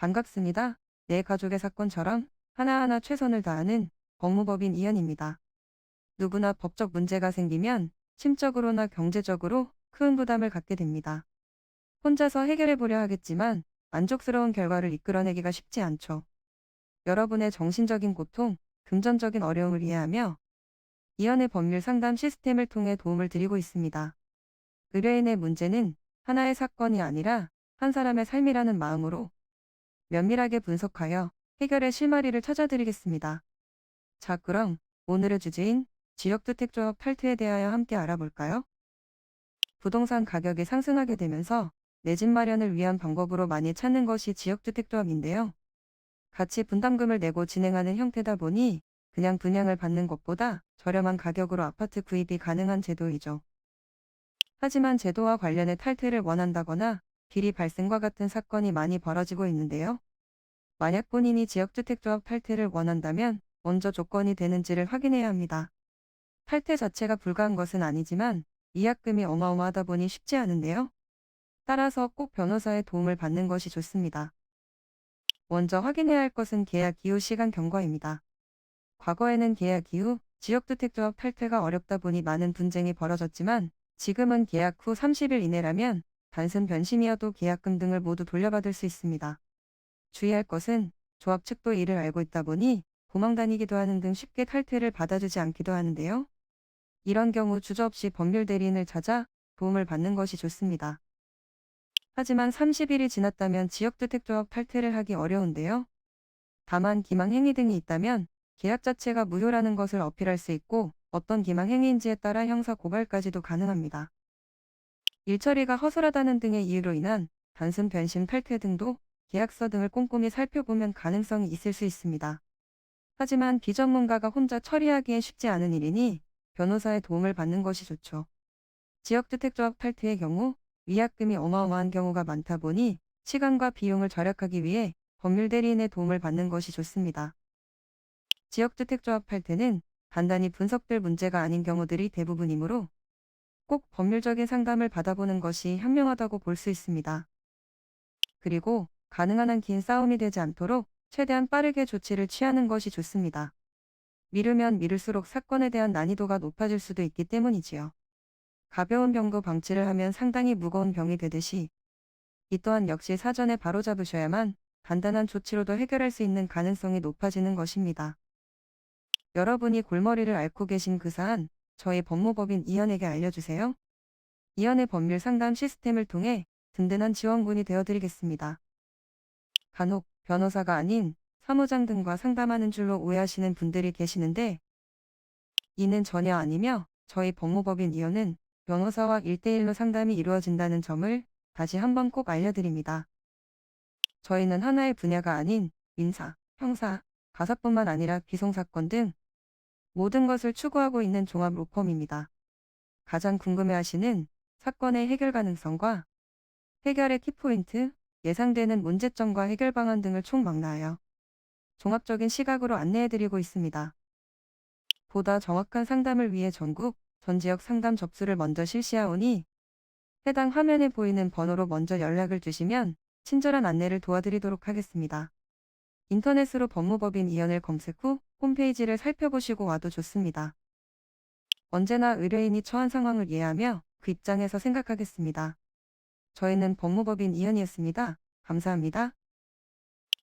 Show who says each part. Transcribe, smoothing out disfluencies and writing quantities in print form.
Speaker 1: 반갑습니다. 내 가족의 사건처럼 하나하나 최선을 다하는 법무법인 이현입니다. 누구나 법적 문제가 생기면 심적으로나 경제적으로 큰 부담을 갖게 됩니다. 혼자서 해결해 보려 하겠지만 만족스러운 결과를 이끌어내기가 쉽지 않죠. 여러분의 정신적인 고통, 금전적인 어려움을 이해하며 이현의 법률 상담 시스템을 통해 도움을 드리고 있습니다. 의뢰인의 문제는 하나의 사건이 아니라 한 사람의 삶이라는 마음으로 면밀하게 분석하여 해결의 실마리를 찾아드리겠습니다. 자, 그럼 오늘의 주제인 지역주택조합 탈퇴에 대하여 함께 알아볼까요? 부동산 가격이 상승하게 되면서 내 집 마련을 위한 방법으로 많이 찾는 것이 지역주택조합인데요. 같이 분담금을 내고 진행하는 형태다 보니 그냥 분양을 받는 것보다 저렴한 가격으로 아파트 구입이 가능한 제도이죠. 하지만 제도와 관련해 탈퇴를 원한다거나 비리 발생과 같은 사건이 많이 벌어지고 있는데요. 만약 본인이 지역주택조합 탈퇴를 원한다면 먼저 조건이 되는지를 확인해야 합니다. 탈퇴 자체가 불가한 것은 아니지만 위약금이 어마어마하다 보니 쉽지 않은데요. 따라서 꼭 변호사의 도움을 받는 것이 좋습니다. 먼저 확인해야 할 것은 계약 이후 시간 경과입니다. 과거에는 계약 이후 지역주택조합 탈퇴가 어렵다 보니 많은 분쟁이 벌어졌지만 지금은 계약 후 30일 이내라면 단순 변심이어도 계약금 등을 모두 돌려받을 수 있습니다. 주의할 것은 조합 측도 이를 알고 있다 보니 도망다니기도 하는 등 쉽게 탈퇴를 받아주지 않기도 하는데요. 이런 경우 주저없이 법률 대리인을 찾아 도움을 받는 것이 좋습니다. 하지만 30일이 지났다면 지역주택조합 탈퇴를 하기 어려운데요. 다만 기망행위 등이 있다면 계약 자체가 무효라는 것을 어필할 수 있고 어떤 기망행위인지에 따라 형사 고발까지도 가능합니다. 일처리가 허술하다는 등의 이유로 인한 단순 변심 탈퇴 등도 계약서 등을 꼼꼼히 살펴보면 가능성이 있을 수 있습니다. 하지만 비전문가가 혼자 처리하기엔 쉽지 않은 일이니 변호사의 도움을 받는 것이 좋죠. 지역주택조합 탈퇴의 경우 위약금이 어마어마한 경우가 많다 보니 시간과 비용을 절약하기 위해 법률대리인의 도움을 받는 것이 좋습니다. 지역주택조합 탈퇴는 간단히 분석될 문제가 아닌 경우들이 대부분이므로 꼭 법률적인 상담을 받아보는 것이 현명하다고 볼 수 있습니다. 그리고 가능한 한 긴 싸움이 되지 않도록 최대한 빠르게 조치를 취하는 것이 좋습니다. 미루면 미룰수록 사건에 대한 난이도가 높아질 수도 있기 때문이지요. 가벼운 병도 방치를 하면 상당히 무거운 병이 되듯이 이 또한 역시 사전에 바로잡으셔야만 간단한 조치로도 해결할 수 있는 가능성이 높아지는 것입니다. 여러분이 골머리를 앓고 계신 그 사안, 저희 법무법인 이현에게 알려주세요. 이현의 법률 상담 시스템을 통해 든든한 지원군이 되어드리겠습니다. 간혹 변호사가 아닌 사무장 등과 상담하는 줄로 오해하시는 분들이 계시는데 이는 전혀 아니며 저희 법무법인 이현은 변호사와 1대1로 상담이 이루어진다는 점을 다시 한번 꼭 알려드립니다. 저희는 하나의 분야가 아닌 민사, 형사, 가사뿐만 아니라 비송사건 등 모든 것을 추구하고 있는 종합 로펌입니다. 가장 궁금해하시는 사건의 해결 가능성과 해결의 키포인트, 예상되는 문제점과 해결 방안 등을 총망라하여 종합적인 시각으로 안내해드리고 있습니다. 보다 정확한 상담을 위해 전국, 전 지역 상담 접수를 먼저 실시하오니 해당 화면에 보이는 번호로 먼저 연락을 주시면 친절한 안내를 도와드리도록 하겠습니다. 인터넷으로 법무법인 이현을 검색 후 홈페이지를 살펴보시고 와도 좋습니다. 언제나 의뢰인이 처한 상황을 이해하며 그 입장에서 생각하겠습니다. 저희는 법무법인 이현이었습니다. 감사합니다.